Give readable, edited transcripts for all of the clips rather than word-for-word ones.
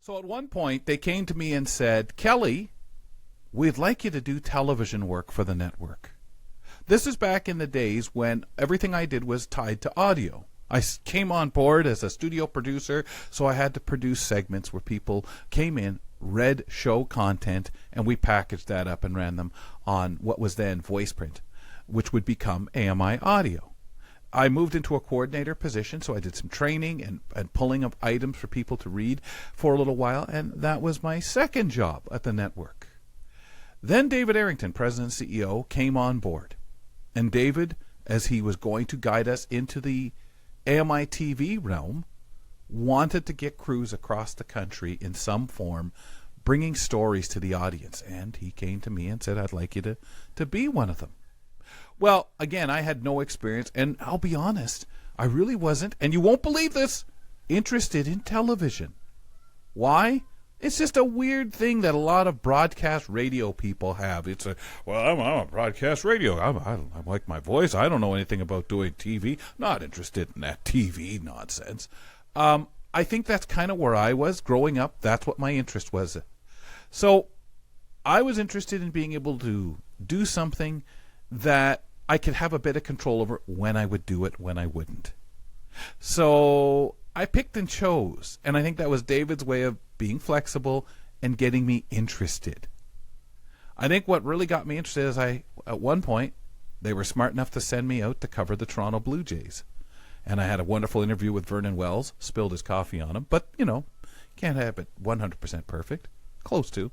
So at one point, they came to me and said, Kelly, we'd like you to do television work for the network. This is back in the days when everything I did was tied to audio. I came on board as a studio producer, so I had to produce segments where people came in, read show content, and we packaged that up and ran them on what was then VoicePrint, which would become AMI Audio. I moved into a coordinator position, so I did some training and pulling of items for people to read for a little while, and that was my second job at the network. Then David Arrington, President and CEO, came on board. And David, as he was going to guide us into the AMI TV realm, wanted to get crews across the country in some form, bringing stories to the audience. And he came to me and said, I'd like you to be one of them. Well, again, I had no experience, and I'll be honest, I really wasn't, and you won't believe this, interested in television. Why? It's just a weird thing that a lot of broadcast radio people have. It's I'm a broadcast radio. I like my voice. I don't know anything about doing TV. Not interested in that TV nonsense. I think that's kind of where I was growing up. That's what my interest was. So I was interested in being able to do something that I could have a bit of control over when I would do it, when I wouldn't. So I picked and chose, and I think that was David's way of being flexible and getting me interested. I think what really got me interested is at one point, they were smart enough to send me out to cover the Toronto Blue Jays. And I had a wonderful interview with Vernon Wells, spilled his coffee on him, but, can't have it 100% perfect, close to.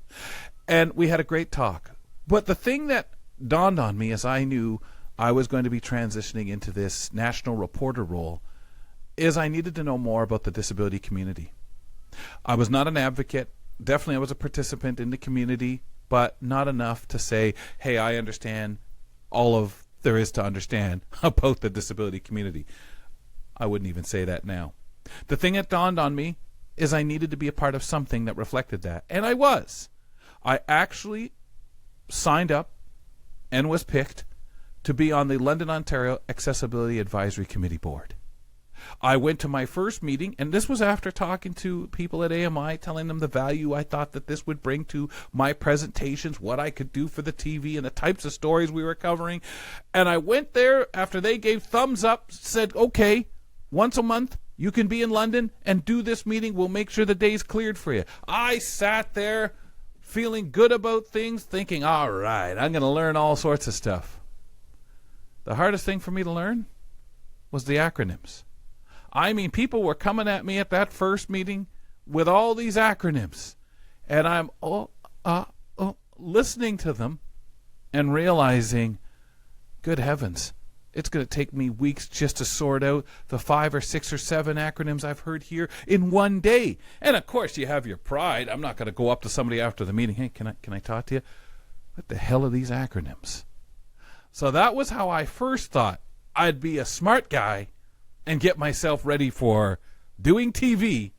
And we had a great talk. But the thing that dawned on me as I knew I was going to be transitioning into this national reporter role is I needed to know more about the disability community. I was not an advocate. Definitely I was a participant in the community, but not enough to say, hey, I understand all of there is to understand about the disability community. I wouldn't even say that now. The thing that dawned on me is I needed to be a part of something that reflected that. And I was. I actually signed up and was picked to be on the London, Ontario Accessibility Advisory Committee Board. I went to my first meeting, and this was after talking to people at AMI, telling them the value I thought that this would bring to my presentations, what I could do for the TV, and the types of stories we were covering. And I went there after they gave thumbs up, said, okay, once a month, you can be in London and do this meeting. We'll make sure the day's cleared for you. I sat there feeling good about things, thinking, all right, I'm going to learn all sorts of stuff. The hardest thing for me to learn was the acronyms. I mean, people were coming at me at that first meeting with all these acronyms. And I'm listening to them and realizing, good heavens, it's going to take me weeks just to sort out the 5 or 6 or 7 acronyms I've heard here in one day. And of course, you have your pride. I'm not going to go up to somebody after the meeting. Hey, can I talk to you? What the hell are these acronyms? So that was how I first thought I'd be a smart guy and get myself ready for doing TV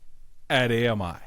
at AMI.